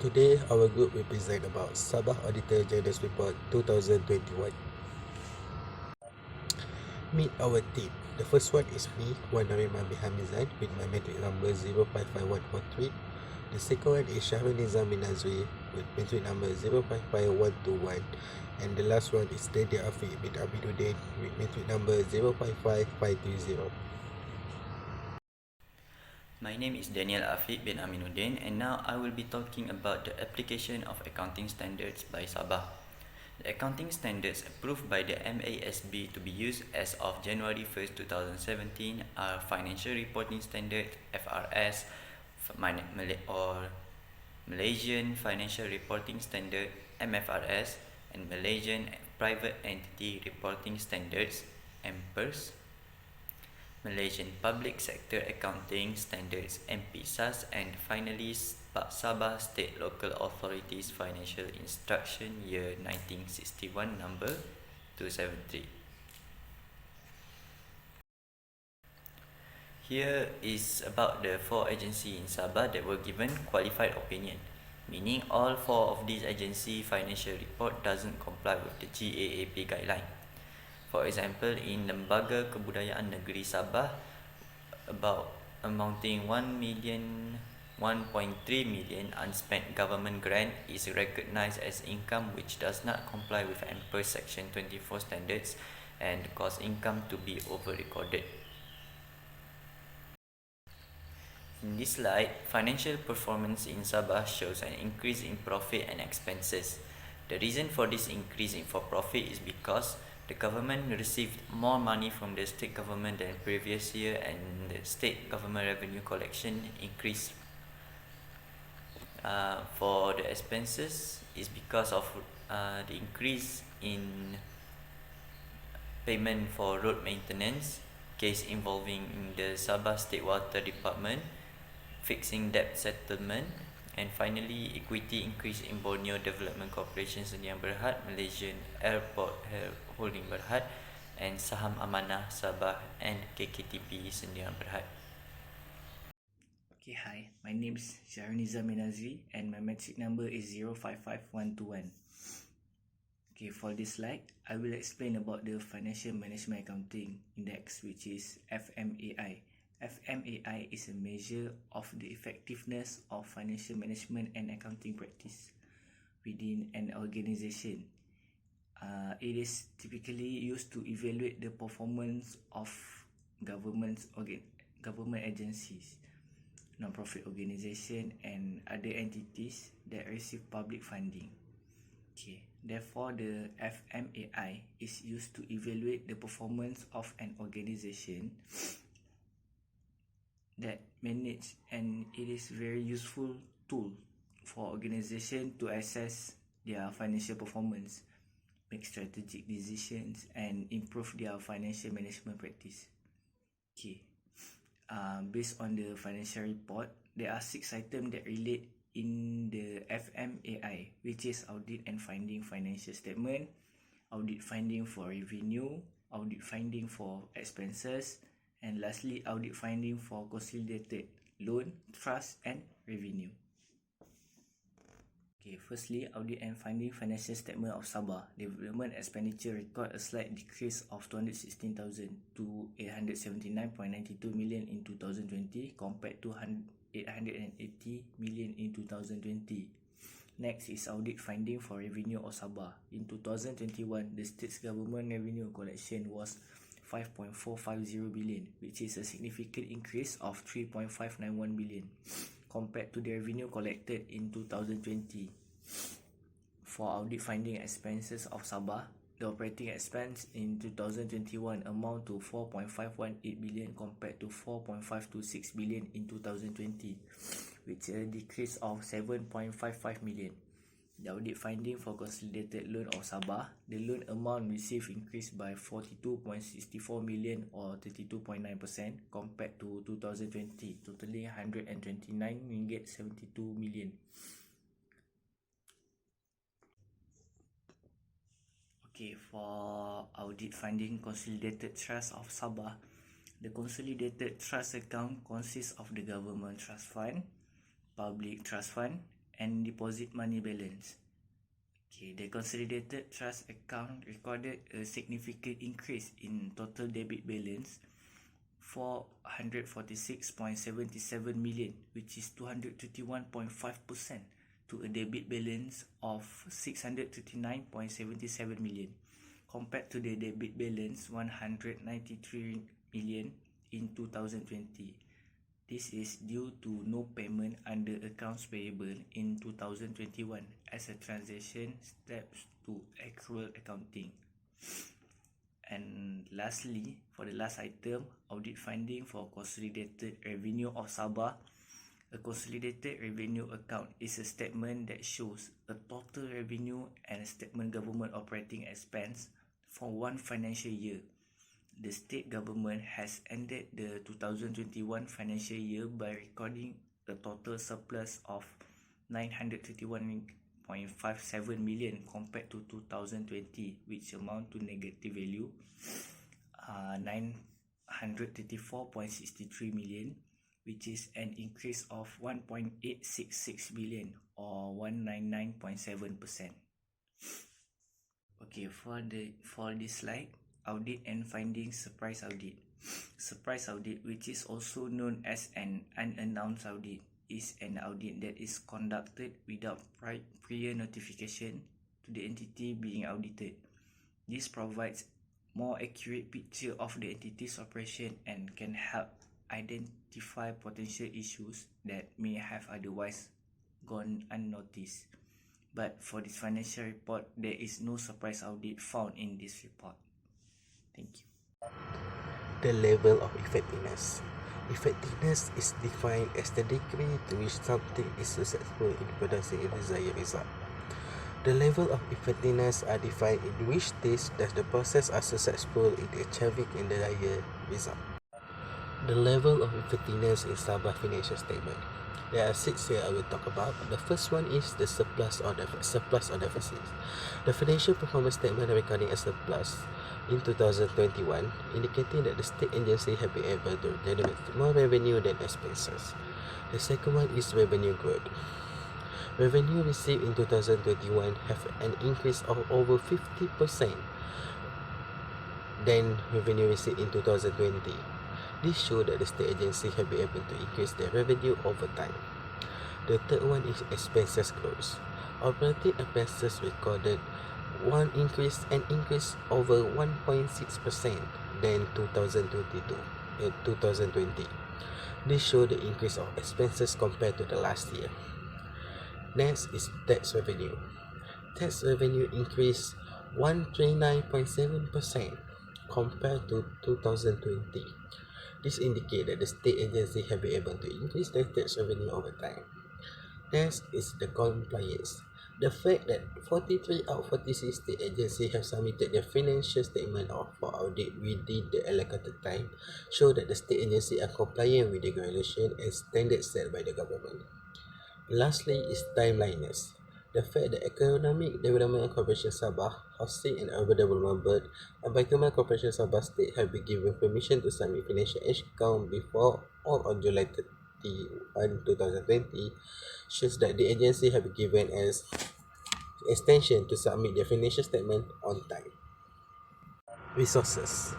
Today, our group will present about Sabah Auditor Journals Report 2021. Meet our team. The first one is me, Wan Nari Mambi Hamizan, with my metric number 055143. The second one is Shahrul Nizam bin Azri with metric number 055121. And the last one is Daniel Afiq bin Abiduddin with metric number 055530. My name is Daniel Afiq bin Aminuddin, and now I will be talking about the application of accounting standards by Sabah. The accounting standards approved by the MASB to be used as of January 1st, 2017 are Financial Reporting Standard (FRS) or Malaysian Financial Reporting Standard (MFRS) and Malaysian Private Entity Reporting Standards (MPERS), Malaysian Public Sector Accounting Standards (MPSAS), and finally Sabah State Local Authorities Financial Instruction Year 1961 number 273. Here is about the 4 agencies in Sabah that were given qualified opinion, meaning all 4 of these agency financial report doesn't comply with the GAAP guideline. For example, in Lembaga Kebudayaan Negeri Sabah, about amounting 1.3 million unspent government grant is recognized as income which does not comply with MPERS Section 24 standards and cause income to be over-recorded. In this slide, financial performance in Sabah shows an increase in profit and expenses. The reason for this increase in profit is because the government received more money from the state government than previous year, and the state government revenue collection increased. For the expenses is because of the increase in payment for road maintenance, case involving the Sabah State Water Department, fixing debt settlement, and finally equity increase in Borneo Development Corporation Sdn Berhad, Malaysian Airport Holding Berhad, and Saham Amanah Sabah and KKTP Sdn Berhad. Okay, hi, my name is Shahrul Nizam bin Azri and my metric number is 055121. Okay, for this slide, I will explain about the Financial Management Accounting Index, which is FMAI. FMAI is a measure of the effectiveness of financial management and accounting practice within an organization. It is typically used to evaluate the performance of government agencies, non-profit organizations, and other entities that receive public funding. Okay. Therefore, the FMAI is used to evaluate the performance of an organization that manage, and it is very useful tool for organization to assess their financial performance, make strategic decisions, and improve their financial management practice. Okay. Based on the financial report, there are 6 items that relate in the FMAI, which is audit and finding financial statement, audit finding for revenue, audit finding for expenses, and lastly audit finding for consolidated loan, trust, and revenue. Okay, firstly, audit and finding financial statement of Sabah. Development expenditure record a slight decrease of 216,000 to 879.92 million in 2020 compared to 880 million in 2020. Next is audit finding for revenue of Sabah. In 2021, the state's government revenue collection was 5.450 billion, which is a significant increase of 3.591 billion compared to the revenue collected in 2020. For audit finding expenses of Sabah, the operating expense in 2021 amount to 4.518 billion compared to 4.526 billion in 2020, which is a decrease of 7.55 million. The audit finding for consolidated loan of Sabah, the loan amount received increased by 42.64 million or 32.9% compared to 2020, totaling 129 ringgit 72 million. Okay, for audit finding consolidated trust of Sabah, the consolidated trust account consists of the government trust fund, public trust fund, and deposit money balance. The consolidated trust account recorded a significant increase in total debit balance, 446.77 million, which is 221.5%, to a debit balance of 639.77 million, compared to the debit balance 193 million in 2020. This is due to no payment under accounts payable in 2021 as a transition steps to accrual accounting. And lastly, for the last item, audit finding for consolidated revenue of Sabah. A consolidated revenue account is a statement that shows a total revenue and a statement government operating expense for one financial year. The state government has ended the 2021 financial year by recording a total surplus of 931.57 million compared to 2020, which amount to negative value 934.63 million, which is an increase of 1.866 billion or 199.7%. Okay, for this slide, audit and findings surprise audit. Surprise audit, which is also known as an unannounced audit, is an audit that is conducted without prior notification to the entity being audited. This provides more accurate picture of the entity's operation and can help identify potential issues that may have otherwise gone unnoticed. But for this financial report, there is no surprise audit found in this report. Thank you. The level of effectiveness. Effectiveness is defined as the degree to which something is successful in producing a desired result. The level of effectiveness are defined in which stage does the process are successful in achieving the desired result. The level of effectiveness in Sabah financial statement. There are 6 here I will talk about. The first one is the surplus or deficit. The financial performance statement recording a surplus in 2021, indicating that the state agency have been able to generate more revenue than expenses. The second one is revenue growth. Revenue received in 2021 have an increase of over 50% than revenue received in 2020. This shows that the state agency have been able to increase their revenue over time. The third one is expenses growth. Operating expenses recorded an increase over 1.6% than 2020. This shows the increase of expenses compared to the last year. Next is tax revenue. Tax revenue increased 139.7% compared to 2020. This indicates that the state agency have been able to increase their tax revenue over time. Next is the compliance. The fact that 43 out of 46 state agencies have submitted their financial statement for audit within the allocated time show that the state agency are compliant with the regulation and standards set by the government. Lastly is timeliness. The fact that Economic Development Corporation Sabah, Housing and Urban Development Board, and Baitul Corporation Sabah State have been given permission to submit financial account before or on July 31, 2020 shows that the agency have been given as extension to submit their financial statement on time. Resources.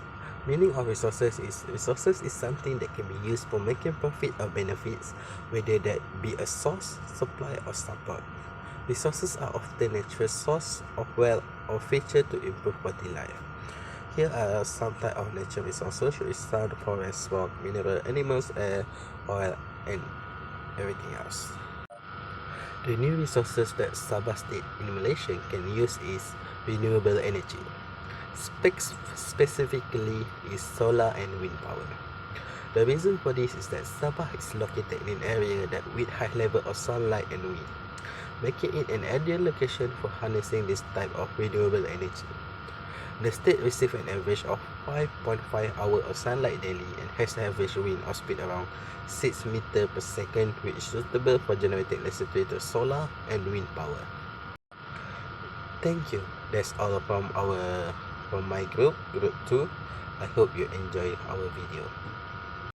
Meaning of resources is something that can be used for making profit or benefits, whether that be a source, supply or support. Resources are often natural source of wealth or feature to improve quality life. Here are some type of natural resources, which is sun, forest, rock, mineral, animals, air, oil and everything else. The new resources that Sabah State in Malaysia can use is renewable energy. Specifically is solar and wind power. The reason for this is that Sabah is located in an area that with high level of sunlight and wind, making it an ideal location for harnessing this type of renewable energy. The state receives an average of 5.5 hours of sunlight daily and has an average wind of speed around 6 meters per second, which is suitable for generating electricity to solar and wind power. Thank you. That's all from my group 2. I hope you enjoy our video.